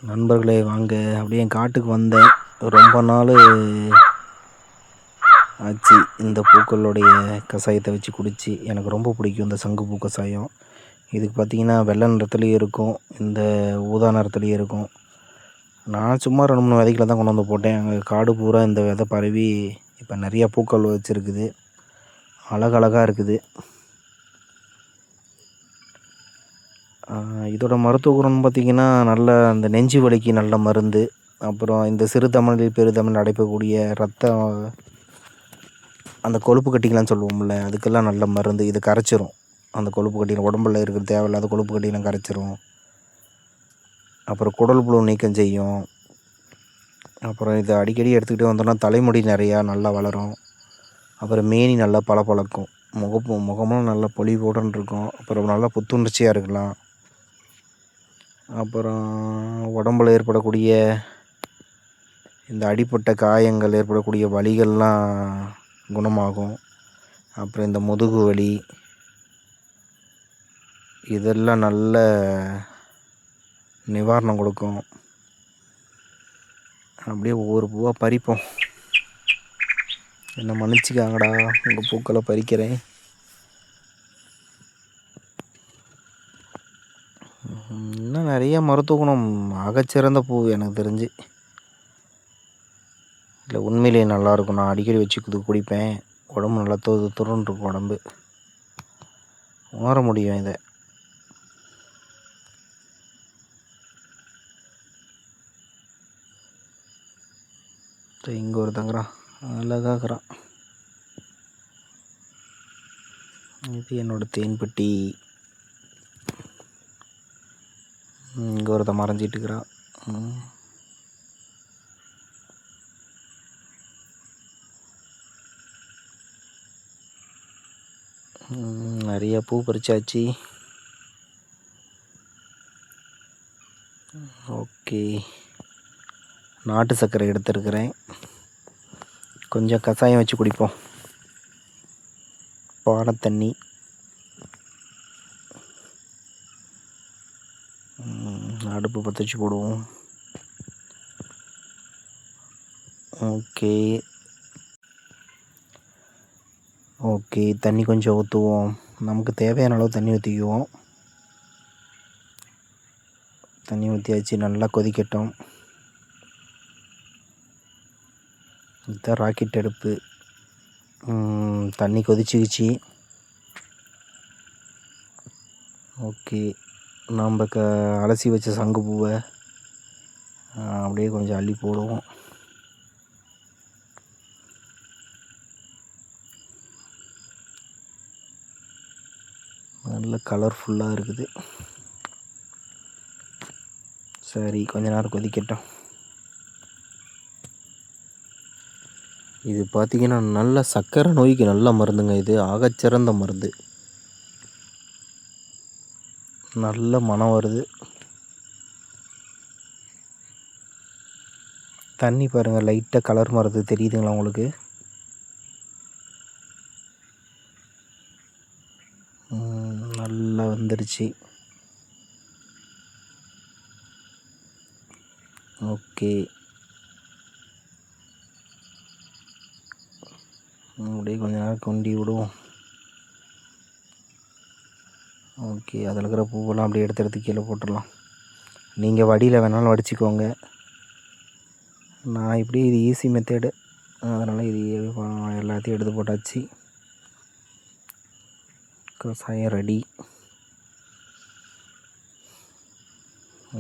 நண்பர்களே வாங்க, அப்படியே என் காட்டுக்கு வந்தேன். ரொம்ப நாள் ஆச்சு இந்த பூக்களுடைய கஷாயத்தை வச்சு குடித்து. எனக்கு ரொம்ப பிடிக்கும் இந்த சங்குப்பூ கஷாயம். இதுக்கு பார்த்திங்கன்னா வெள்ளை நிறத்துலேயும் இருக்கும், இந்த ஊதா நிறத்துலேயும் இருக்கும். நான் சும்மா 2-3 விதைகளை தான் கொண்டு வந்து போட்டேன். அங்கே காடு பூரா இந்த விதை பரவி இப்போ நிறையா பூக்கள் வச்சுருக்குது, அழகழகாக இருக்குது. இதோட மருத்துவ குணம்னு பார்த்திங்கன்னா நல்ல அந்த நெஞ்சு வலிக்கு நல்ல மருந்து. அப்புறம் இந்த சிறுதமனில் பெருதமனில் அடைப்பக்கூடிய ரத்தம், அந்த கொழுப்பு கட்டிக்கலாம் சொல்லுவோம்ல, அதுக்கெல்லாம் நல்ல மருந்து. இது கரைச்சிரும் அந்த கொழுப்பு கட்டியில், உடம்புல இருக்கிற தேவையில்லாத கொழுப்பு கட்டிலாம் கரைச்சிரும். அப்புறம் குடல் புழு நீக்கம் செய்யும். அப்புறம் இதை அடிக்கடி எடுத்துக்கிட்டே வந்தோம்னா தலைமுடி நிறையா நல்லா வளரும். அப்புறம் மேனி நல்லா பளபளக்கும், முகமும் நல்லா பொலிவுடன் இருக்கும். அப்புறம் நல்லா புத்துணர்ச்சியாக இருக்கலாம். அப்புறம் உடம்பில் ஏற்படக்கூடிய இந்த அடிப்பட்ட காயங்கள், ஏற்படக்கூடிய வலிகள்லாம் குணமாகும். அப்புறம் இந்த முதுகு வலி இதெல்லாம் நல்ல நிவாரணம் கொடுக்கும். அப்படியே ஒவ்வொரு பூவாக பறிப்போம். என்ன மன்னிச்சிக்காங்கடா, உங்கள் பூக்களை பறிக்கிறேன். இன்னும் நிறைய மருத்துவ குணம், ஆகச்சிறந்த பூ எனக்கு தெரிஞ்சு. இல்லை உண்மையிலேயே நல்லாயிருக்கும். நான் அடிக்கடி வச்சு குடிப்பேன். உடம்பு நல்லா துருன்னு இருக்கும். உடம்பு உணர முடியும் இதை. இங்கே ஒரு தங்குறான், அழகாகிறான். இது என்னோட தேன்பெட்டி. இங்கே ஒருத்த மறைஞ்சிட்டு இருக்கிறான். நிறைய பூ பறிச்சாச்சு. ஓகே, நாட்டு சர்க்கரை எடுத்துருக்கிறேன். கொஞ்சம் கஷாயம் வச்சு குடிப்போம். பானை தண்ணி. அடுப்பு பற்ற வச்சு போடுவோம். ஓகே ஓகே, தண்ணி கொஞ்சம் ஊற்றுவோம். நமக்கு தேவையான அளவு தண்ணி ஊற்றிக்குவோம். தண்ணி ஊற்றியாச்சு, நல்லா கொதிக்கட்டும். இதுதான் ராக்கெட் அடுப்பு. தண்ணி கொதிச்சிக்கிச்சு. ஓகே, நம்ம அலசி வச்ச சங்குப்பூவை அப்படியே கொஞ்சம் அள்ளி போடுவோம். நல்ல கலர்ஃபுல்லாக இருக்குது. சரி, கொஞ்ச நேரம் கொதிக்கட்டும். இது பார்த்திங்கன்னா நல்ல சர்க்கரை நோய்க்கு நல்ல மருந்துங்க. இது ஆகச்சிறந்த மருந்து. நல்ல மனம் வருது. தண்ணி பாருங்கள், லைட்டாக கலர் மாறுது, தெரியுதுங்களா உங்களுக்கு? நல்லா வந்துருச்சு. ஓகே, அப்படியே கொஞ்ச நேரம் கொண்டி விடுவோம். ஓகே, அதில் இருக்கிற பூவெல்லாம் அப்படியே எடுத்து கீழே போட்டுடலாம். நீங்கள் வடியில் வேணாலும் வடிச்சிக்கோங்க. நான் இப்படி இது ஈஸி மெத்தேடு, அதனால் இது எல்லாத்தையும் எடுத்து போட்டாச்சு. கஷாயம் ரெடி.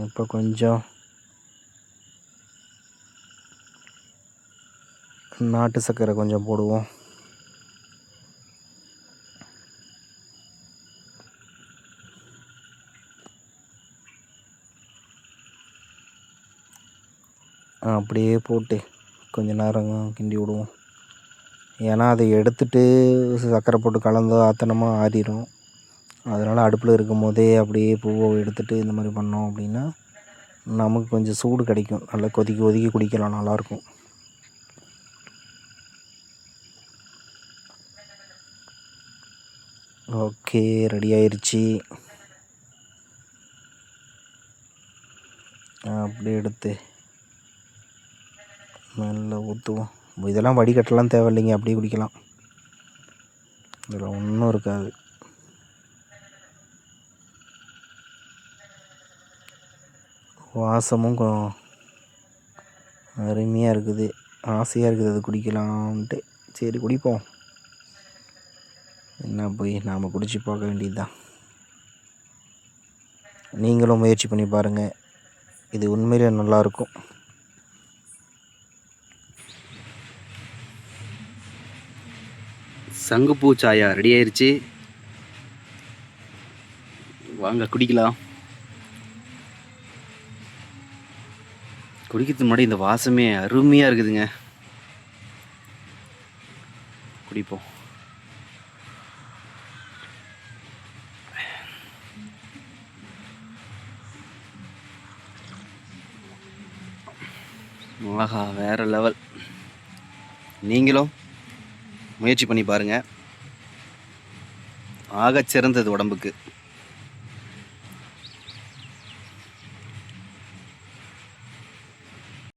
இப்போ கொஞ்சம் நாட்டு சர்க்கரை கொஞ்சம் போடுவோம். அப்படியே போட்டு கொஞ்சம் நேரம் கிண்டி விடுவோம். ஏன்னா அதை எடுத்துட்டு சர்க்கரை போட்டு கலந்து ஆத்தனமா ஆறிடும். அதனால் அடுப்பில் இருக்கும் போதே அப்படியே பூவை எடுத்துகிட்டு இந்த மாதிரி பண்ணோம் அப்படின்னா நமக்கு கொஞ்சம் சூடு கிடைக்கும். நல்லா கொதிக்க கொதிக்க குடிக்கலாம், நல்லாயிருக்கும். ஓகே, ரெடி ஆயிடுச்சு. அப்படியே எடுத்து நல்லா ஊற்றுவோம். இதெல்லாம் வடிகட்டலாம் தேவையில்லைங்க, அப்படியே குடிக்கலாம். இதில் ஒன்றும் இருக்காது. வாசமும் அருமையாக இருக்குது. ஆசையாக இருக்குது அது குடிக்கலான்ட்டு. சரி குடிப்போம். என்ன போய் நாம் குடிச்சு பார்க்க வேண்டியது தான். நீங்களும் முயற்சி பண்ணி பாருங்கள், இது உண்மையிலே நல்லாயிருக்கும். சங்குப்பூ சாயா ரெடி ஆயிடுச்சு. வாங்க குடிக்கலாம். குடிக்கிறதுக்கு முன்னாடி இந்த வாசமே அருமையாக இருக்குதுங்க. குடிப்போம். ஆஹா, வேறு லெவல். நீங்களும் முயற்சி பண்ணி பாருங்கள். ஆகச்சிறந்தது உடம்புக்கு.